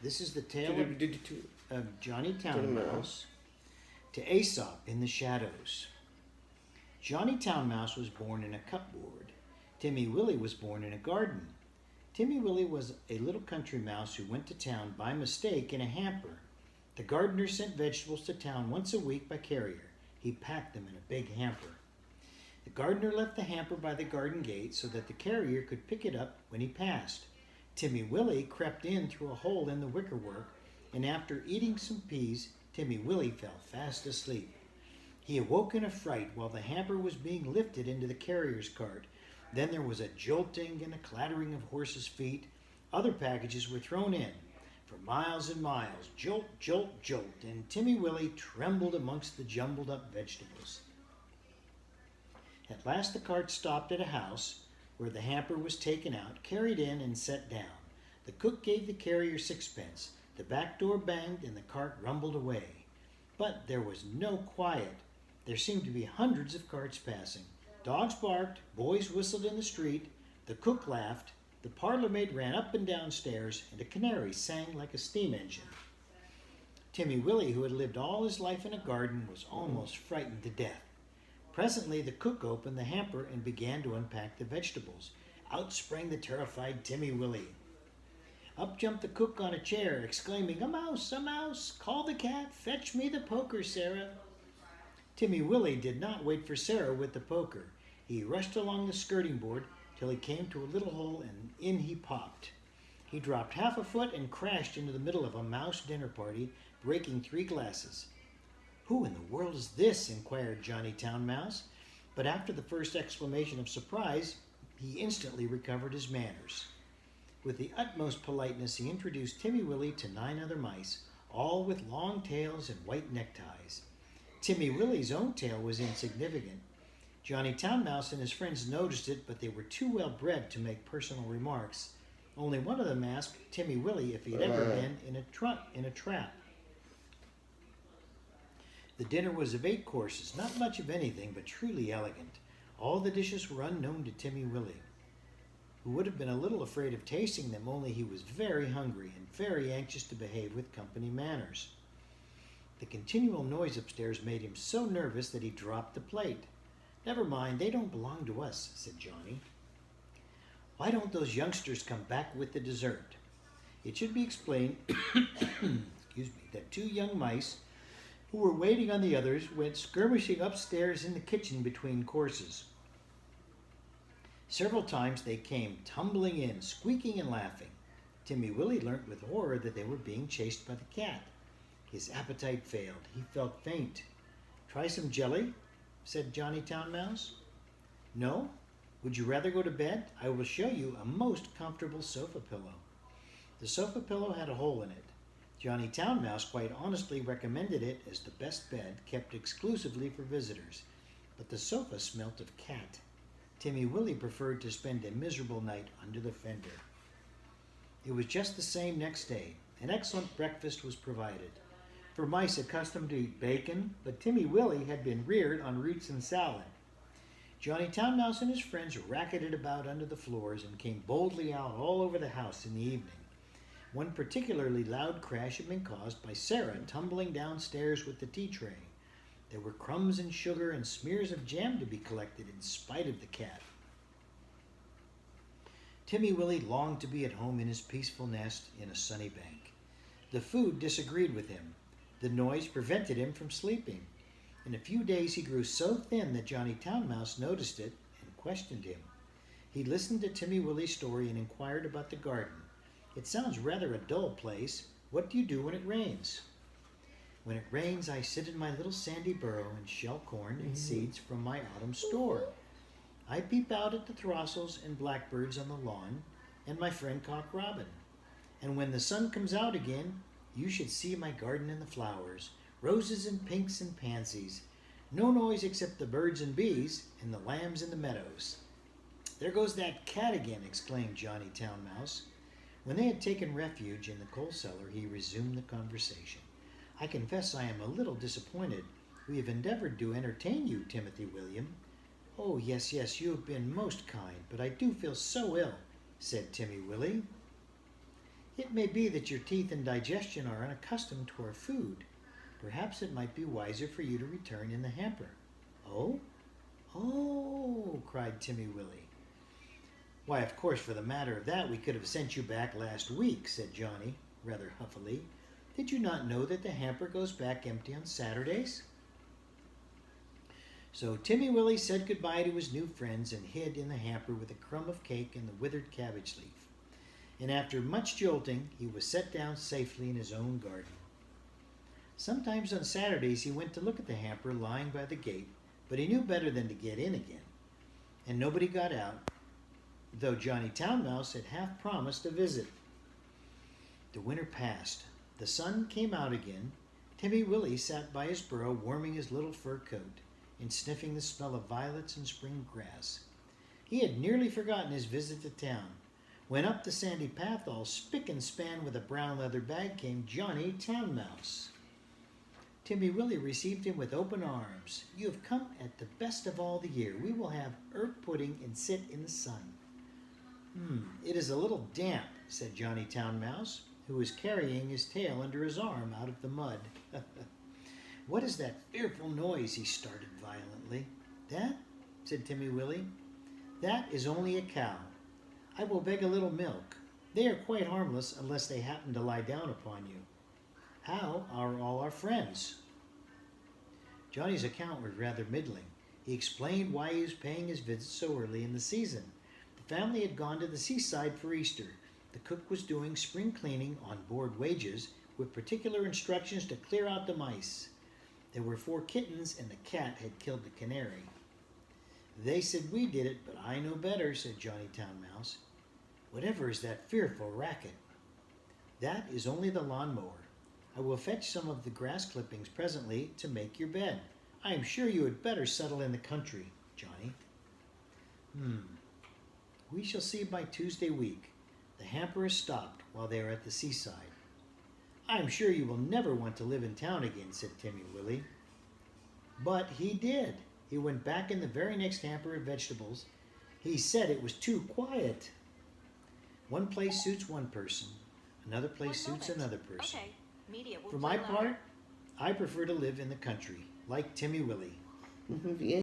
This is the tale of Johnny Town Mouse to Aesop in the Shadows. Johnny Town Mouse was born in a cupboard. Timmy Willie was born in a garden. Timmy Willie was a little country mouse who went to town by mistake in a hamper. The gardener sent vegetables to town once a week by carrier. He packed them in a big hamper. The gardener left the hamper by the garden gate so that the carrier could pick it up when he passed. Timmy Willie crept in through a hole in the wickerwork, and after eating some peas, Timmy Willie fell fast asleep. He awoke in a fright while the hamper was being lifted into the carrier's cart. Then there was a jolting and a clattering of horses' feet. Other packages were thrown in. For miles and miles, jolt, jolt, jolt, and Timmy Willie trembled amongst the jumbled up vegetables. At last the cart stopped at a house where the hamper was taken out, carried in, and set down. The cook gave the carrier sixpence. The back door banged, and the cart rumbled away. But there was no quiet. There seemed to be hundreds of carts passing. Dogs barked, boys whistled in the street, the cook laughed, the parlour-maid ran up and down stairs, and a canary sang like a steam engine. Timmy Willie, who had lived all his life in a garden, was almost frightened to death. Presently the cook opened the hamper and began to unpack the vegetables. Out sprang the terrified Timmy Willie. Up jumped the cook on a chair, exclaiming, "A mouse, a mouse! Call the cat! Fetch me the poker, Sarah!" Timmy Willie did not wait for Sarah with the poker. He rushed along the skirting board till he came to a little hole, and in he popped. He dropped half a foot and crashed into the middle of a mouse dinner party, breaking 3 glasses. "Who in the world is this?" inquired Johnny Town Mouse. But after the first exclamation of surprise, he instantly recovered his manners. With the utmost politeness, he introduced Timmy Willie to 9 other mice, all with long tails and white neckties. Timmy Willie's own tail was insignificant. Johnny Town Mouse and his friends noticed it, but they were too well bred to make personal remarks. Only one of them asked Timmy Willie if he'd ever been in a trap. The dinner was of 8 courses, not much of anything, but truly elegant. All the dishes were unknown to Timmy Willie, who would have been a little afraid of tasting them, only he was very hungry and very anxious to behave with company manners. The continual noise upstairs made him so nervous that he dropped the plate. "Never mind, they don't belong to us," said Johnny. "Why don't those youngsters come back with the dessert?" It should be explained that 2 young mice who were waiting on the others went skirmishing upstairs in the kitchen between courses. Several times they came tumbling in, squeaking and laughing. Timmy Willie learnt with horror that they were being chased by the cat. His appetite failed. He felt faint. "Try some jelly?" said Johnny Town Mouse. "No? Would you rather go to bed? I will show you a most comfortable sofa pillow." The sofa pillow had a hole in it. Johnny Town Mouse quite honestly recommended it as the best bed, kept exclusively for visitors. But the sofa smelt of cat. Timmy Willie preferred to spend a miserable night under the fender. It was just the same next day. An excellent breakfast was provided. For mice accustomed to eat bacon, but Timmy Willie had been reared on roots and salad. Johnny Town Mouse and his friends racketed about under the floors and came boldly out all over the house in the evening. One particularly loud crash had been caused by Sarah tumbling downstairs with the tea tray. There were crumbs and sugar and smears of jam to be collected in spite of the cat. Timmy Willie longed to be at home in his peaceful nest in a sunny bank. The food disagreed with him. The noise prevented him from sleeping. In a few days he grew so thin that Johnny Town Mouse noticed it and questioned him. He listened to Timmy Willie's story and inquired about the garden. "It sounds rather a dull place. What do you do when it rains?" "When it rains, I sit in my little sandy burrow and shell corn and seeds from my autumn store. I peep out at the throstles and blackbirds on the lawn and my friend Cock Robin. And when the sun comes out again, you should see my garden and the flowers, roses and pinks and pansies. No noise except the birds and bees and the lambs in the meadows." "There goes that cat again," exclaimed Johnny Town Mouse. When they had taken refuge in the coal cellar, he resumed the conversation. "I confess I am a little disappointed. We have endeavored to entertain you, Timothy William." "Oh, yes, you have been most kind, but I do feel so ill," said Timmy Willie. It may be that your teeth and digestion are unaccustomed to our food. Perhaps it might be wiser for you to return in the hamper. Oh? Oh, cried Timmy Willie. Why, of course, for the matter of that, we could have sent you back last week, said Johnny, rather huffily. Did you not know that the hamper goes back empty on Saturdays? So Timmy Willie said goodbye to his new friends and hid in the hamper with a crumb of cake and the withered cabbage leaf. And after much jolting, he was set down safely in his own garden. Sometimes on Saturdays he went to look at the hamper lying by the gate, but he knew better than to get in again. And nobody got out, though Johnny Town Mouse had half promised a visit. The winter passed. The sun came out again. Timmy Willie sat by his burrow warming his little fur coat and sniffing the smell of violets and spring grass. He had nearly forgotten his visit to town, when up the sandy path, all spick and span with a brown leather bag, came Johnny Town Mouse. Timmy Willie received him with open arms. You have come at the best of all the year. We will have herb pudding and sit in the sun. It is a little damp, said Johnny Town Mouse, who was carrying his tail under his arm out of the mud. What is that fearful noise? He started violently. That? Said Timmy Willie. That is only a cow. I will beg a little milk. They are quite harmless unless they happen to lie down upon you. How are all our friends? Johnny's account was rather middling. He explained why he was paying his visit so early in the season. The family had gone to the seaside for Easter. The cook was doing spring cleaning on board wages with particular instructions to clear out the mice. There were 4 kittens and the cat had killed the canary. They said we did it, but I know better, said Johnny Town Mouse. Whatever is that fearful racket? That is only the lawnmower. I will fetch some of the grass clippings presently to make your bed. I am sure you had better settle in the country, Johnny. We shall see by Tuesday week. The hamper is stopped while they are at the seaside. I am sure you will never want to live in town again, said Timmy Willie. But he did. He went back in the very next hamper of vegetables. He said it was too quiet. One place suits one person. Another place suits another person. Okay. Media will For play my louder. part, I prefer to live in the country, like Timmy Willie.